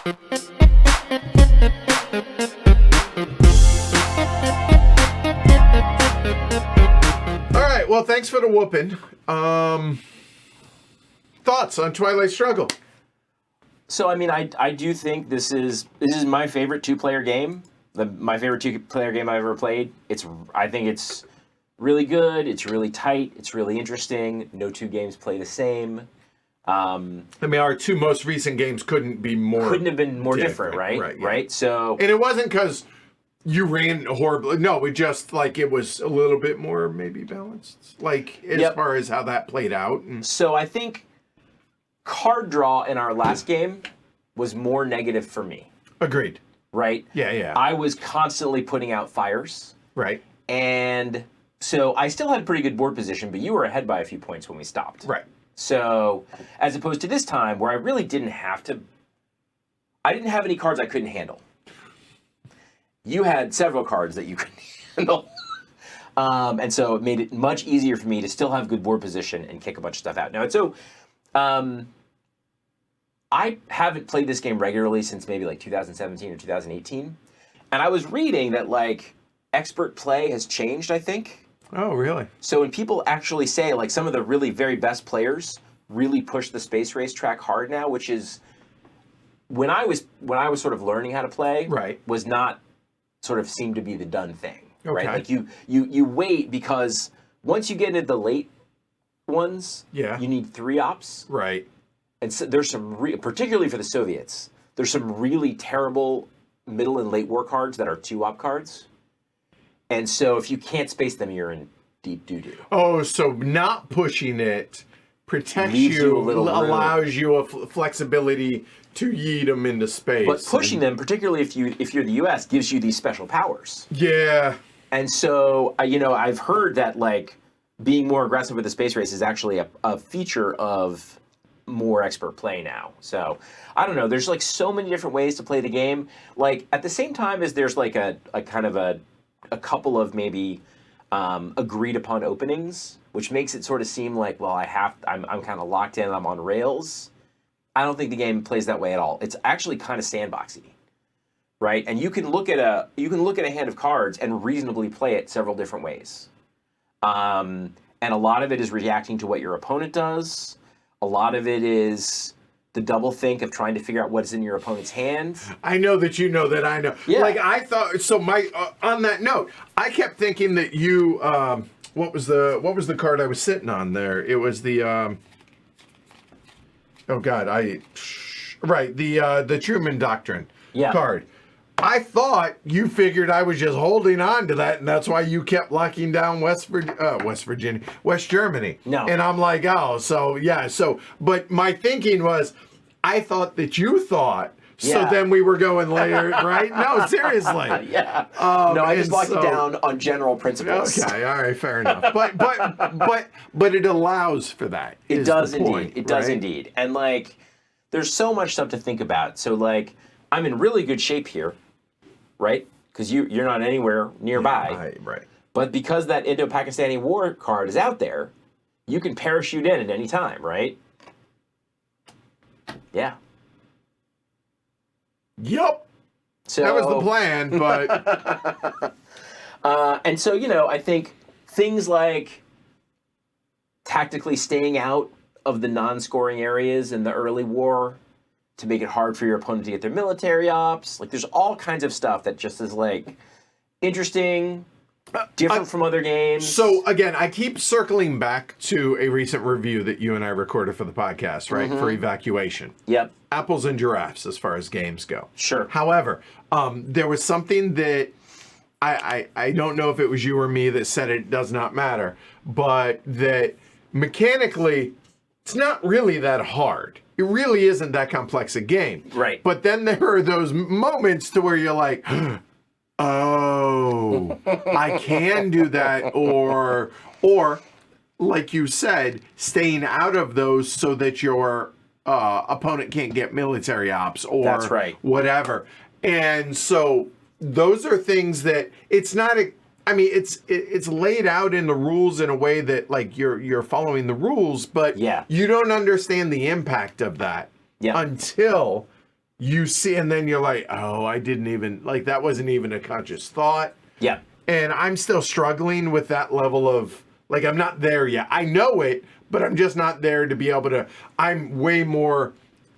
Well, thanks for the whooping. Thoughts on Twilight Struggle? So, I mean, I do think this is my favorite two-player game. My favorite two-player game I've ever played. I think it's really good. It's really tight. It's really interesting. No two games play the same. I mean, our two most recent games couldn't have been more different, right? Right. Yeah. Right. So, and it wasn't because you ran horribly. No, it just it was a little bit more maybe balanced, as far as how that played out. So I think card draw in our last game was more negative for me. Agreed. Right? Yeah. I was constantly putting out fires. Right. And so I still had pretty good board position, but you were ahead by a few points when we stopped. Right. So as opposed to this time where I really didn't have any cards I couldn't handle. You had several cards that you couldn't handle. And so it made it much easier for me to still have good board position and kick a bunch of stuff out. Now, so I haven't played this game regularly since maybe 2017 or 2018. And I was reading that expert play has changed, I think. Oh, really? So when people actually say some of the really very best players really push the space race track hard now, which is when I was sort of learning how to play, right, was not sort of seemed to be the done thing, okay, right? You wait because once you get into the late ones, you need 3 ops, right? And so there's some particularly for the Soviets, there's some really terrible middle and late war cards that are 2-op cards, and so if you can't space them, you're in deep doo-doo. Oh, so not pushing it protects you, allows you a flexibility to yeet them into space. But pushing them, particularly if you're the U.S., gives you these special powers. Yeah. And so, I've heard that being more aggressive with the space race is actually a feature of more expert play now. So I don't know. There's so many different ways to play the game. At the same time as there's a kind of a couple of maybe agreed upon openings, which makes it sort of seem I'm kind of locked in. I'm on rails. I don't think the game plays that way at all. It's actually kind of sandboxy, right? And you can look at a hand of cards and reasonably play it several different ways. And a lot of it is reacting to what your opponent does. A lot of it is the double think of trying to figure out what's in your opponent's hand. I know that you know that I know. Yeah. I thought so. On that note, I kept thinking that you. What was the card I was sitting on there? It was the. Oh God, the Truman Doctrine card. I thought you figured I was just holding on to that, and that's why you kept locking down West Germany. No. And I'm like, but my thinking was, I thought that you thought, so then we were going later, right? No, seriously. Yeah. No, I just locked it down on general principles. Okay, all right, fair enough. But it allows for that. It does indeed. It does indeed. And there's so much stuff to think about. So I'm in really good shape here, right? Because you're not anywhere nearby. Right. But because that Indo-Pakistani war card is out there, you can parachute in at any time, right? Yeah. Yup. So that was the plan, but and so I think things like tactically staying out of the non-scoring areas in the early war to make it hard for your opponent to get their military ops. There's all kinds of stuff that just is interesting, different from other games. So again, I keep circling back to a recent review that you and I recorded for the podcast, right? Mm-hmm. For Evacuation. Yep. Apples and giraffes as far as games go. Sure. However, there was something that I don't know if it was you or me that said it does not matter, but that mechanically it's not really that hard. It really isn't that complex a game. Right. But then there are those moments to where you're like, oh, I can do that, or like you said, staying out of those so that your opponent can't get military ops or that's right. Whatever. And so those are things that it's not it's laid out in the rules in a way that you're following the rules, but you don't understand the impact of that until you see, and then you're like, oh, I didn't even, like, that wasn't even a conscious thought. Yeah. And I'm still struggling with that level of, like, I'm not there yet. I know it, but I'm just not there to be able to, I'm way more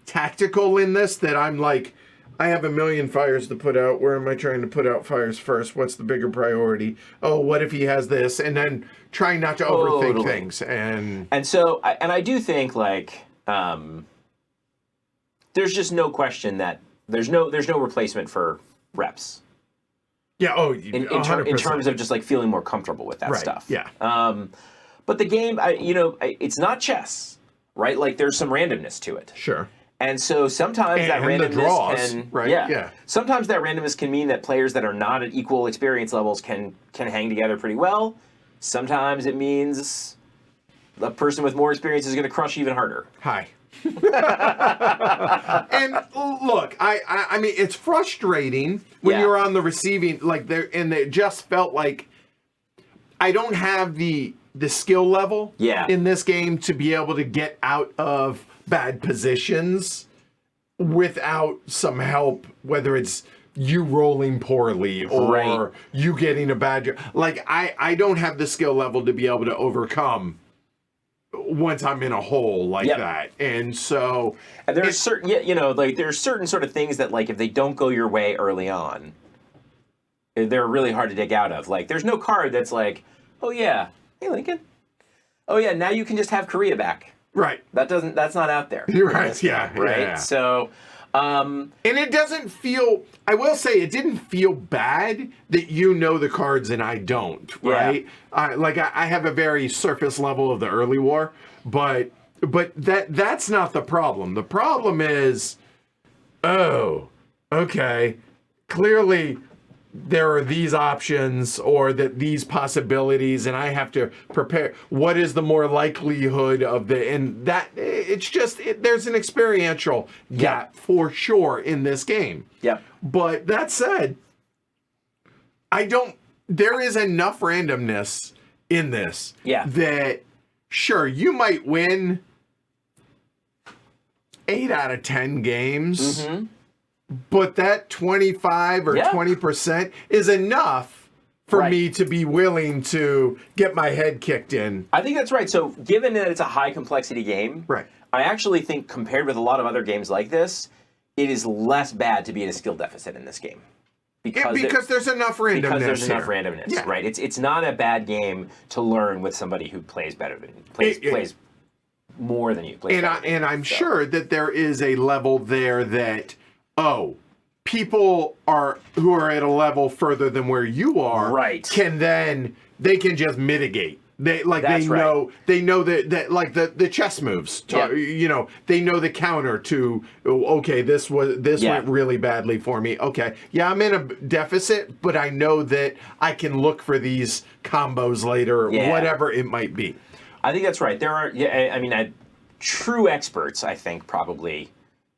tactical in this that I'm like, I have a million fires to put out. Where am I trying to put out fires first? What's the bigger priority? Oh, what if he has this? And then trying not to overthink things. And so, I do think, like, there's just no question that there's no replacement for reps. yeah, In terms of just like feeling more comfortable with that stuff. Yeah. But the game, it's not chess, right? Like, there's some randomness to it. Sure. And so sometimes that randomness can, right? Yeah. Sometimes that randomness can mean that players that are not at equal experience levels can hang together pretty well. Sometimes it means a person with more experience is going to crush even harder. Hi. And look, I mean, it's frustrating when you're on the receiving, like, there, and it just felt like I don't have the skill level in this game to be able to get out of bad positions without some help, whether it's you rolling poorly or you getting a bad, like, I don't have the skill level to be able to overcome once I'm in a hole like that. And so, and there's certain, like, there's certain sort of things that, like, if they don't go your way early on, they're really hard to dig out of. Like, there's no card that's like, oh yeah, hey Lincoln, oh yeah, now you can just have Korea back. Right. That's not out there. You're right. Yeah. Right. Yeah. So, and it doesn't feel, I will say it didn't feel bad that you know the cards and I don't, right? Like, I have a very surface level of the early war, but that's not the problem. The problem is, oh, okay, clearly there are these options or that these possibilities, and I have to prepare. What is the more likelihood of and that it's just, there's an experiential gap for sure in this game. Yeah. But that said, there is enough randomness in this that sure, you might win 8 out of 10 games. Mm-hmm. But that 25 or 20% is enough for me to be willing to get my head kicked in. I think that's right. So given that it's a high complexity game, I actually think compared with a lot of other games like this, it is less bad to be in a skill deficit in this game. Because there's enough randomness. Because there's enough randomness, right? It's not a bad game to learn with somebody who plays better than plays more than you. And I'm sure that there is a level there that, people who are at a level further than where you are, they can just mitigate. They know that like the chess moves. They know the counter to, okay, this went really badly for me. Okay, I'm in a deficit, but I know that I can look for these combos later, whatever it might be. I think that's right. There are, true experts, I think, probably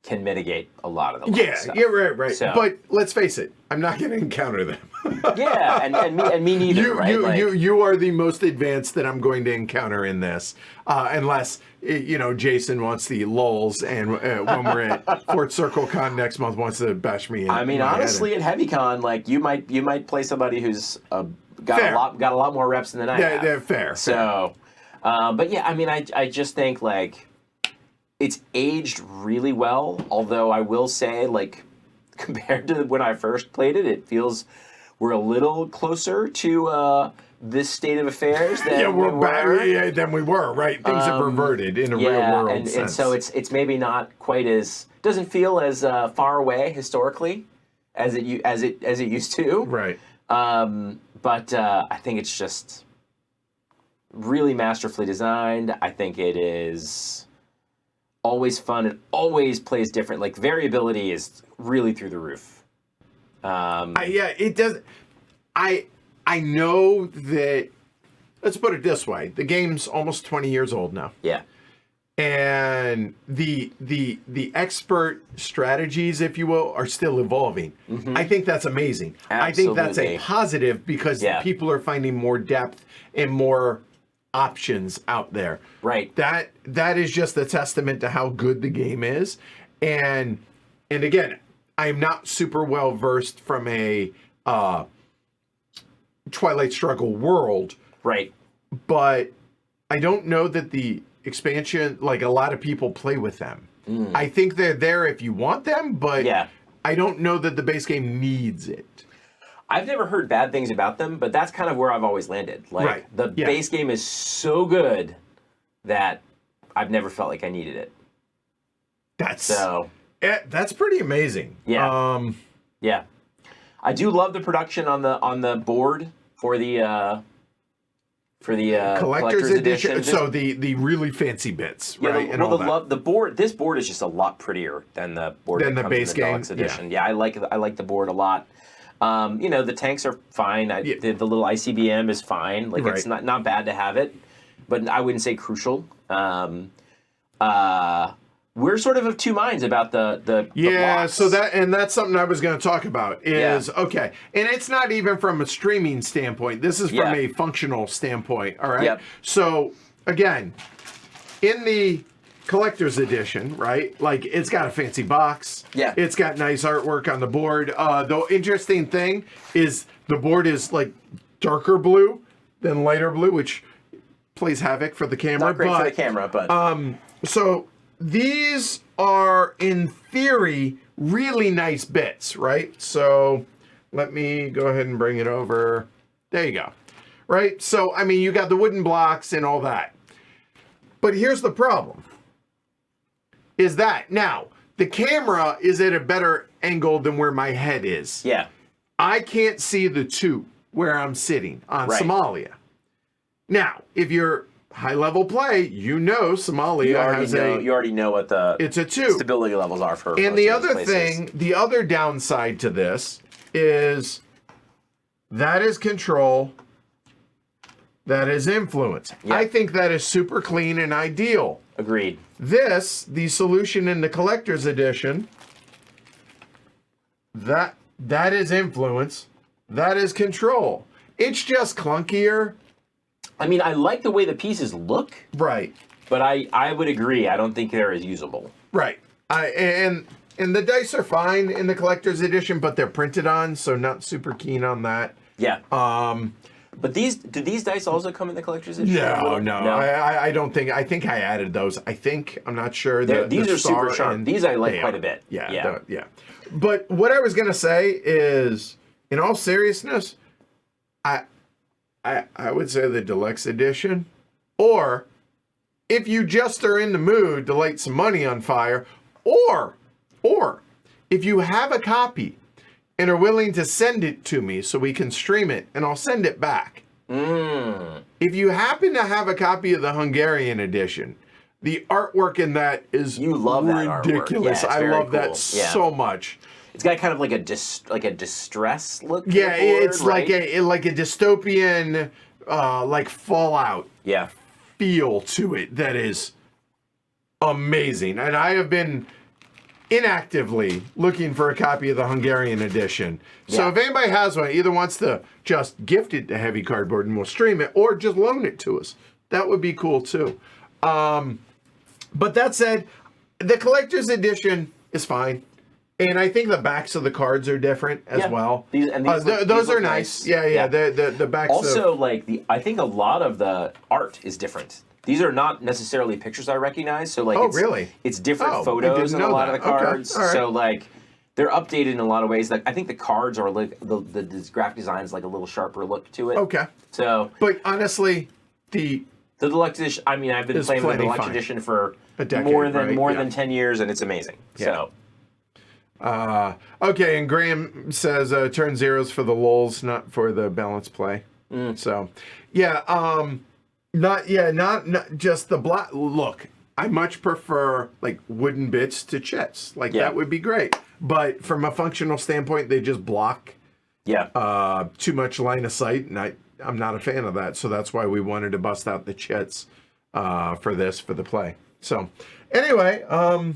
can mitigate a lot of the stuff. Right. So, but let's face it, I'm not going to encounter them. and me neither. You are the most advanced that I'm going to encounter in this, unless Jason wants the lulls, and when we're at Fort Circle Con next month, wants to bash me in. I mean, honestly, at HeavyCon, like you might play somebody who's got a lot more reps than I have. Yeah, fair. So, but yeah, I mean, I just think like. It's aged really well, although I will say, like, compared to when I first played it, it feels we're a little closer to this state of affairs than we were. Than we were, right? Things have reverted in a real world sense. And so it's maybe not quite as, doesn't feel as far away historically as it used to. Right. But I think it's just really masterfully designed. I think it is always fun. It always plays different. Like, variability is really through the roof. It does. I know that. Let's put it this way: the game's almost 20 years old now. Yeah. And the expert strategies, if you will, are still evolving. Mm-hmm. I think that's amazing. Absolutely. I think that's a positive because people are finding more depth and more options out there. Right. That is just a testament to how good the game is. And and again, I'm not super well versed from a Twilight Struggle world, Right. but I don't know that the expansion, like a lot of people play with them. I think they're there if you want them, but Yeah. I don't know that the base game needs it. I've never heard bad things about them, but that's kind of where I've always landed. Like, Right. the Yeah. base game is so good that I've never felt like I needed it. That's pretty amazing. Yeah. Yeah. I do love the production on the board for the Collector's edition. So the really fancy bits, Yeah, right? the board. This board is just a lot prettier than the board Than that the comes base in the game, deluxe edition. Yeah, I like the board a lot. The tanks are fine. The little ICBM is fine. Like it's not bad to have it, but I wouldn't say crucial. We're sort of two minds about the blocks. So that's something I was going to talk about is okay, and it's not even from a streaming standpoint. This is from a functional standpoint. All right. Yep. So again, in the collector's edition, right? Like it's got a fancy box. Yeah. It's got nice artwork on the board. The interesting thing is the board is like darker blue than lighter blue, which plays havoc for the camera. Not great for the camera, but so these are, in theory, really nice bits, right? So let me go ahead and bring it over. There you go. Right? So, I mean, you got the wooden blocks and all that. But here's the problem. Is that, now, the camera is at a better angle than where my head is. yeah, I can't see the two where I'm sitting on Right. Somalia. Now, if you're high-level play, you know Somalia you already know what the it's a 2. stability levels are for. And most the of these other places. thing, the other downside to this is that is control, that is influence. Yeah. I think that is super clean and ideal. Agreed. This, the solution in the collector's edition, that is influence, that is control. It's just clunkier. I mean, I like the way the pieces look, Right. but I would agree. I don't think they're as usable. Right. And the dice are fine in the collector's edition, but they're printed on, so not super keen on that. Yeah. But do these dice also come in the collector's edition? No. I don't think. I think I added those. I'm not sure. These are super star sharp. and These I like they quite are. a bit. Yeah. But what I was gonna say is, in all seriousness, I would say the deluxe edition, or if you just are in the mood to light some money on fire, or if you have a copy and are willing to send it to me so we can stream it and I'll send it back. If you happen to have a copy of the Hungarian edition, the artwork in that is You love that artwork. ridiculous. Yeah, it's I very love that cool. so much. It's got kind of like a distress look. To Yeah, the board, it's right? like a dystopian, like Fallout Yeah. feel to it that is amazing. And I have been inactively looking for a copy of the Hungarian edition. So Yeah. if anybody has one, either wants to just gift it to Heavy Cardboard and we'll stream it, or just loan it to us, that would be cool too. But that said, the collector's edition is fine. And I think the backs of the cards are different as well. These those look are nice. Yeah. The backs Also, I think a lot of the art is different. These are not necessarily pictures I recognize. So really? It's different Oh, I photos in didn't a know lot of that. the cards. Okay. All right. So they're updated in a lot of ways. Like I think the cards are like the graphic design is like a little sharper look to it. Okay. So But honestly, the deluxe edition. I mean, I've been It's playing with the plenty deluxe fine. edition for A decade, more right? than 10 years, and it's amazing. Yeah. So okay, and Graham says turn zeros for the lulz, not for the balance play. So, not just the black. Look, I much prefer like wooden bits to chits. Like Yeah. that would be great. But from a functional standpoint, they just block too much line of sight, and I'm not a fan of that. So that's why we wanted to bust out the chits for the play. So anyway, I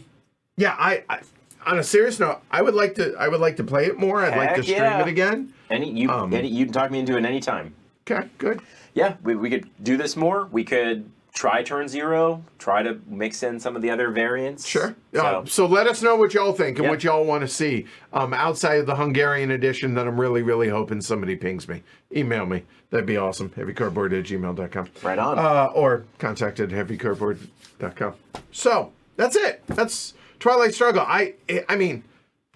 on a serious note, I would like to play it more. I'd like to stream it again. You can talk me into it anytime. Okay, good. Yeah, we could do this more. We could try turn 0, try to mix in some of the other variants. Sure. So, So let us know what y'all think and Yeah. what y'all want to see outside of the Hungarian edition that I'm really, really hoping somebody pings me. Email me. That'd be awesome. heavycardboard@gmail.com. right on. Or contact at heavycardboard.com. So that's it. That's Twilight Struggle. I mean,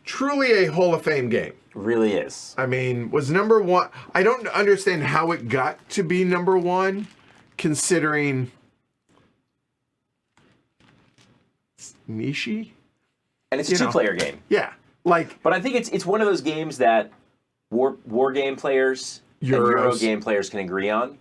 truly a Hall of Fame game. Really is. I mean, was number one. I don't understand how it got to be number one, considering Nishi. And it's a two-player game. Yeah, like, But I think it's one of those games that war game players and Euro Euros. game players can agree on.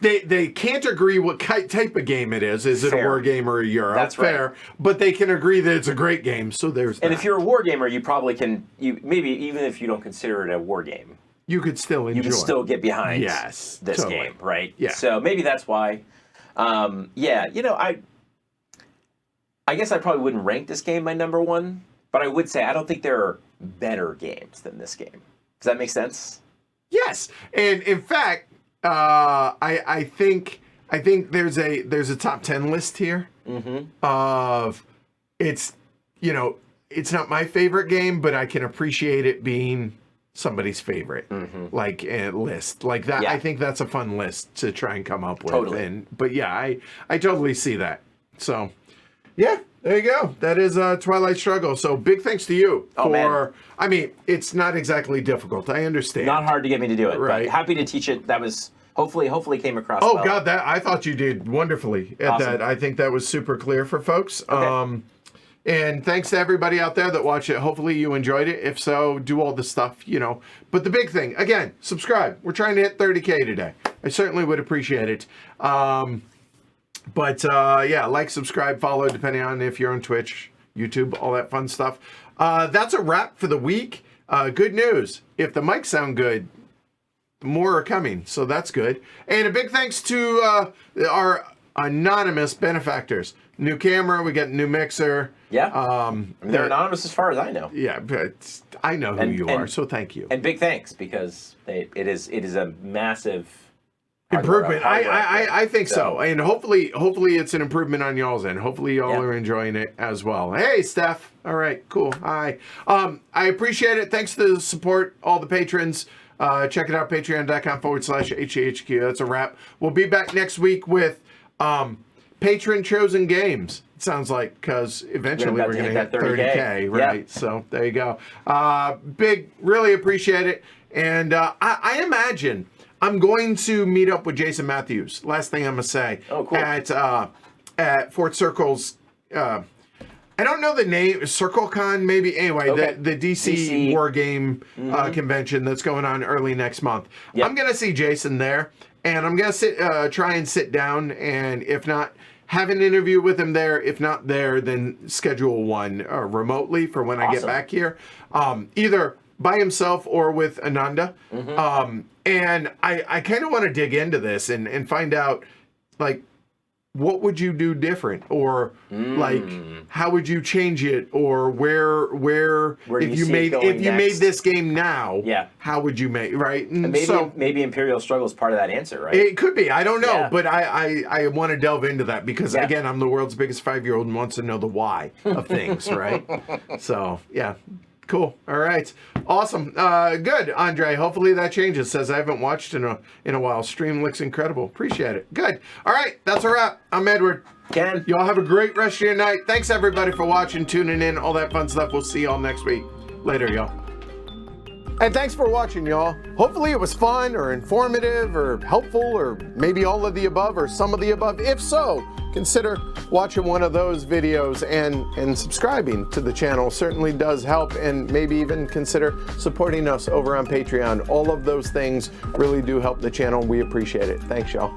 they can't agree what type of game it is. Is it a Fair. war game or a Euro? That's right. Fair, but they can agree that it's a great game. So there's And that. if you're a war gamer, you probably can. Maybe even if you don't consider it a war game, you could still enjoy. you can still get behind Yes, this totally. game, right? Yeah. So maybe that's why. Yeah, I guess I probably wouldn't rank this game my number one, but I would say I don't think there are better games than this game. Does that make sense? Yes, and in fact, I think there's a top 10 list here of it's not my favorite game, but I can appreciate it being somebody's favorite like a list like that. Yeah. I think that's a fun list to try and come up with. Totally. But yeah, I totally see that. So yeah, there you go. That is Twilight Struggle. So big thanks to you Oh, man. I mean, it's not exactly difficult. I understand. Not hard to get me to do it, Right. but happy to teach it. That was hopefully came across. Oh well. God, that I thought you did wonderfully at Awesome. that. I think that was super clear for folks. Okay. And thanks to everybody out there that watched it. Hopefully you enjoyed it. If so, do all the stuff, But the big thing, again, subscribe. We're trying to hit 30K today. I certainly would appreciate it. But like, subscribe, follow, depending on if you're on Twitch, YouTube, all that fun stuff. That's a wrap for the week. Good news. If the mics sound good, more are coming, so that's good. And a big thanks to our anonymous benefactors. New camera, we got a new mixer. Yeah. They're anonymous as far as I know. Yeah, but I know who you are, so thank you. And big thanks because it is a massive Improvement. hardware I think so. So- And hopefully it's an improvement on y'all's end. Hopefully y'all are enjoying it as well. Hey, Steph. All right, cool. Hi. I appreciate it. Thanks to the support, all the patrons. Check it out, patreon.com/HHQ. That's a wrap. We'll be back next week with patron chosen games. It sounds like, because eventually we're going to hit 30K, right? Yeah. So there you go. Really appreciate it. And I imagine I'm going to meet up with Jason Matthews. Last thing I'm going to say. Oh, cool. At Fort Circle's, I don't know the name, CircleCon maybe. Anyway, Okay. the DC War Game convention that's going on early next month. Yep. I'm going to see Jason there, and I'm going to try and sit down, and if not, have an interview with him there. If not there, then schedule one remotely for when I get Awesome. back here. Either by himself or with Ananda. And I kind of want to dig into this and find out, like, what would you do different, or like how would you change it, or where do if you you see made it going if you made next? this game now, Yeah. how would you make, right? And Maybe Imperial Struggle is part of that answer, right? it could be. I don't know, Yeah. but I want to delve into that because Yeah. again, I'm the world's biggest 5-year-old and wants to know the why of things, right? So yeah. Cool. All right. Awesome. Good, Andre. Hopefully that changes. Says I haven't watched in a while. Stream looks incredible. Appreciate it. Good. All right. That's a wrap. I'm Edward. Ken. Y'all have a great rest of your night. Thanks everybody for watching, tuning in, all that fun stuff. We'll see y'all next week. Later, y'all. And thanks for watching, y'all. Hopefully it was fun or informative or helpful or maybe all of the above or some of the above. If so, consider watching one of those videos and subscribing to the channel. Certainly does help, and maybe even consider supporting us over on Patreon. All of those things really do help the channel. We appreciate it. Thanks, y'all.